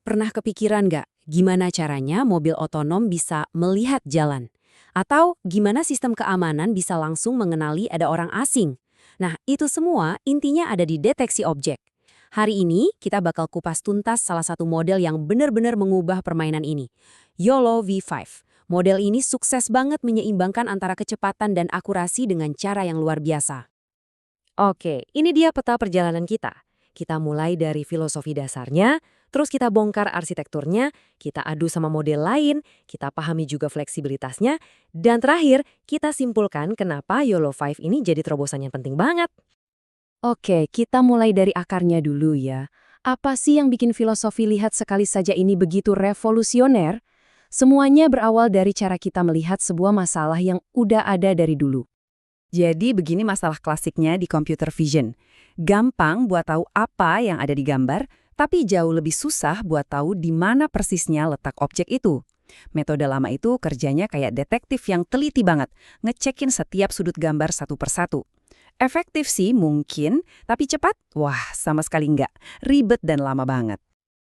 Pernah kepikiran nggak gimana caranya mobil otonom bisa melihat jalan? Atau gimana sistem keamanan bisa langsung mengenali ada orang asing? Nah, itu semua intinya ada di deteksi objek. Hari ini kita bakal kupas tuntas salah satu model yang benar-benar mengubah permainan ini. YOLO V5. Model ini sukses banget menyeimbangkan antara kecepatan dan akurasi dengan cara yang luar biasa. Oke, ini dia peta perjalanan kita. Kita mulai dari filosofi dasarnya, terus kita bongkar arsitekturnya, kita adu sama model lain, kita pahami juga fleksibilitasnya, dan terakhir kita simpulkan kenapa YOLO 5 ini jadi terobosan yang penting banget. Oke, kita mulai dari akarnya dulu ya. Apa sih yang bikin filosofi lihat sekali saja ini begitu revolusioner? Semuanya berawal dari cara kita melihat sebuah masalah yang udah ada dari dulu. Jadi begini masalah klasiknya di computer vision. Gampang buat tahu apa yang ada di gambar, tapi jauh lebih susah buat tahu di mana persisnya letak objek itu. Metode lama itu kerjanya kayak detektif yang teliti banget, ngecekin setiap sudut gambar satu persatu. Efektif sih mungkin, tapi cepat? Wah, sama sekali nggak. Ribet dan lama banget.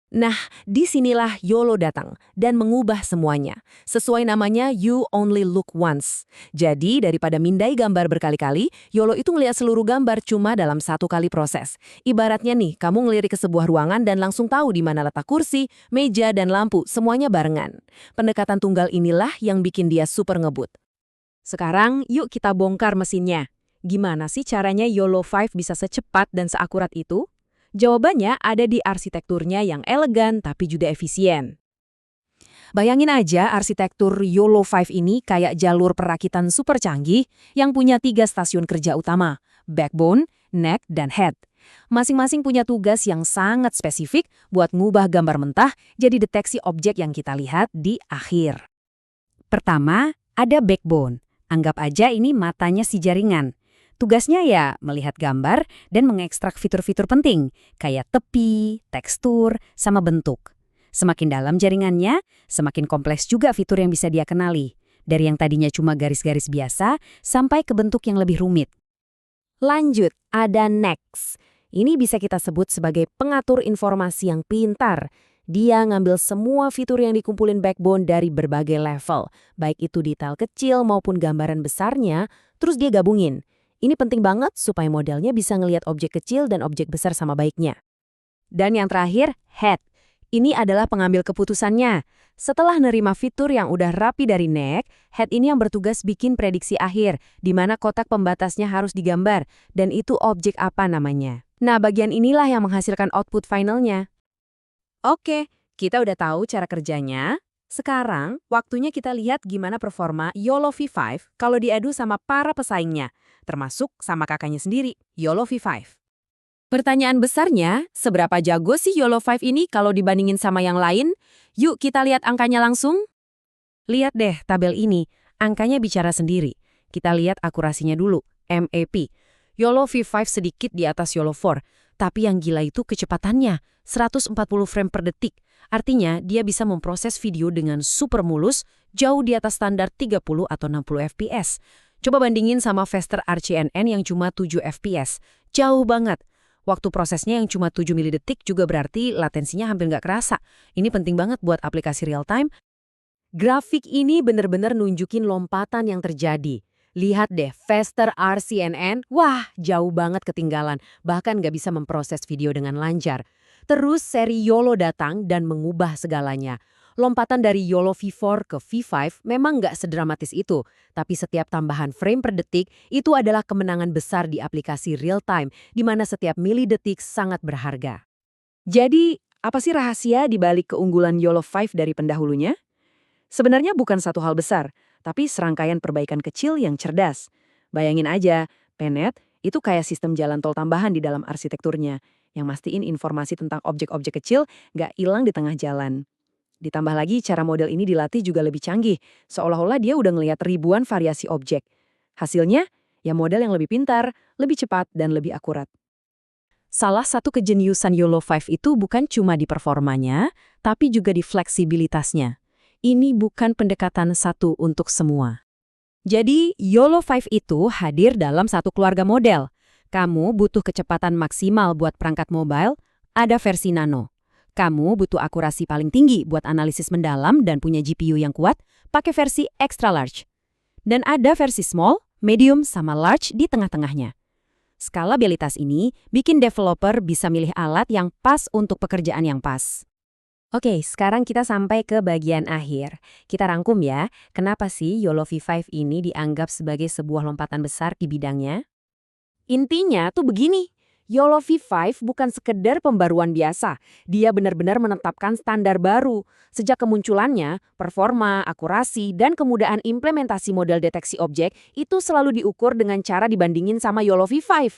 Nah, disinilah YOLO datang dan mengubah semuanya. Sesuai namanya, you only look once. Jadi, daripada mindai gambar berkali-kali, YOLO itu ngelihat seluruh gambar cuma dalam satu kali proses. Ibaratnya nih, kamu ngelirik ke sebuah ruangan dan langsung tahu di mana letak kursi, meja, dan lampu, semuanya barengan. Pendekatan tunggal inilah yang bikin dia super ngebut. Sekarang, yuk kita bongkar mesinnya. Gimana sih caranya YOLO 5 bisa secepat dan seakurat itu? Jawabannya ada di arsitekturnya yang elegan tapi juga efisien. Bayangin aja arsitektur YOLO 5 ini kayak jalur perakitan super canggih yang punya 3 stasiun kerja utama, backbone, neck, dan head. Masing-masing punya tugas yang sangat spesifik buat ngubah gambar mentah jadi deteksi objek yang kita lihat di akhir. Pertama, ada backbone. Anggap aja ini matanya si jaringan. Tugasnya ya melihat gambar dan mengekstrak fitur-fitur penting, kayak tepi, tekstur, sama bentuk. Semakin dalam jaringannya, semakin kompleks juga fitur yang bisa dia kenali. Dari yang tadinya cuma garis-garis biasa, sampai ke bentuk yang lebih rumit. Lanjut, ada next. Ini bisa kita sebut sebagai pengatur informasi yang pintar. Dia ngambil semua fitur yang dikumpulin backbone dari berbagai level, baik itu detail kecil maupun gambaran besarnya, terus dia gabungin. Ini penting banget supaya modelnya bisa ngelihat objek kecil dan objek besar sama baiknya. Dan yang terakhir, head. Ini adalah pengambil keputusannya. Setelah nerima fitur yang udah rapi dari neck, head ini yang bertugas bikin prediksi akhir, di mana kotak pembatasnya harus digambar, dan itu objek apa namanya. Nah, bagian inilah yang menghasilkan output finalnya. Oke, kita udah tahu cara kerjanya. Sekarang, waktunya kita lihat gimana performa YOLO V5 kalau diadu sama para pesaingnya, termasuk sama kakaknya sendiri, YOLO V5. Pertanyaan besarnya, seberapa jago sih YOLO 5 ini kalau dibandingin sama yang lain? Yuk kita lihat angkanya langsung. Lihat deh tabel ini, angkanya bicara sendiri. Kita lihat akurasinya dulu, MAP. YOLO V5 sedikit di atas YOLO 4, tapi yang gila itu kecepatannya, 140 frame per detik. Artinya, dia bisa memproses video dengan super mulus, jauh di atas standar 30 atau 60 fps. Coba bandingin sama Faster RCNN yang cuma 7 fps. Jauh banget. Waktu prosesnya yang cuma 7 milidetik juga berarti latensinya hampir nggak kerasa. Ini penting banget buat aplikasi real time. Grafik ini bener-bener nunjukin lompatan yang terjadi. Lihat deh, Faster RCNN, wah jauh banget ketinggalan. Bahkan nggak bisa memproses video dengan lancar. Terus seri YOLO datang dan mengubah segalanya. Lompatan dari YOLO V4 ke V5 memang nggak sedramatis itu, tapi setiap tambahan frame per detik itu adalah kemenangan besar di aplikasi real time, di mana setiap milidetik sangat berharga. Jadi, apa sih rahasia di balik keunggulan YOLO 5 dari pendahulunya? Sebenarnya bukan satu hal besar, tapi serangkaian perbaikan kecil yang cerdas. Bayangin aja, Penet itu kayak sistem jalan tol tambahan di dalam arsitekturnya, yang mastiin informasi tentang objek-objek kecil nggak hilang di tengah jalan. Ditambah lagi cara model ini dilatih juga lebih canggih, seolah-olah dia udah ngelihat ribuan variasi objek. Hasilnya, ya model yang lebih pintar, lebih cepat, dan lebih akurat. Salah satu kejeniusan YOLO 5 itu bukan cuma di performanya, tapi juga di fleksibilitasnya. Ini bukan pendekatan satu untuk semua. Jadi, YOLO 5 itu hadir dalam satu keluarga model. Kamu butuh kecepatan maksimal buat perangkat mobile, ada versi Nano. Kamu butuh akurasi paling tinggi buat analisis mendalam dan punya GPU yang kuat, pakai versi extra large. Dan ada versi small, medium, sama large di tengah-tengahnya. Skalabilitas ini bikin developer bisa milih alat yang pas untuk pekerjaan yang pas. Oke, sekarang kita sampai ke bagian akhir. Kita rangkum ya, kenapa sih YOLO V5 ini dianggap sebagai sebuah lompatan besar di bidangnya? Intinya tuh begini, YOLO V5 bukan sekedar pembaruan biasa, dia benar-benar menetapkan standar baru. Sejak kemunculannya, performa, akurasi, dan kemudahan implementasi model deteksi objek itu selalu diukur dengan cara dibandingin sama YOLO V5.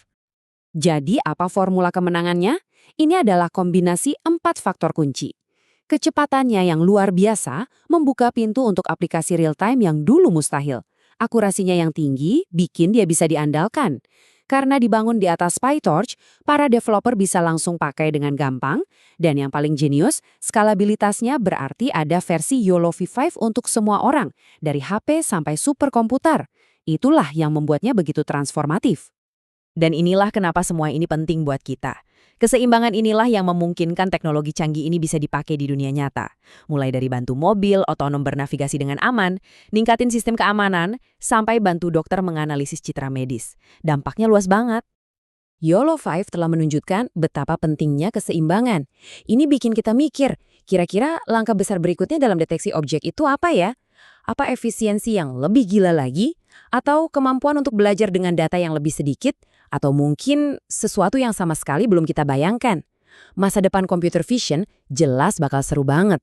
Jadi apa formula kemenangannya? Ini adalah kombinasi 4 faktor kunci. Kecepatannya yang luar biasa membuka pintu untuk aplikasi real-time yang dulu mustahil. Akurasinya yang tinggi bikin dia bisa diandalkan. Karena dibangun di atas PyTorch, para developer bisa langsung pakai dengan gampang. Dan yang paling jenius, skalabilitasnya berarti ada versi YOLO V5 untuk semua orang, dari HP sampai superkomputer. Itulah yang membuatnya begitu transformatif. Dan inilah kenapa semua ini penting buat kita. Keseimbangan inilah yang memungkinkan teknologi canggih ini bisa dipakai di dunia nyata. Mulai dari bantu mobil otonom bernavigasi dengan aman, ningkatin sistem keamanan, sampai bantu dokter menganalisis citra medis. Dampaknya luas banget. YOLO 5 telah menunjukkan betapa pentingnya keseimbangan. Ini bikin kita mikir, kira-kira langkah besar berikutnya dalam deteksi objek itu apa ya? Apa efisiensi yang lebih gila lagi? Atau kemampuan untuk belajar dengan data yang lebih sedikit? Atau mungkin sesuatu yang sama sekali belum kita bayangkan? Masa depan computer vision jelas bakal seru banget.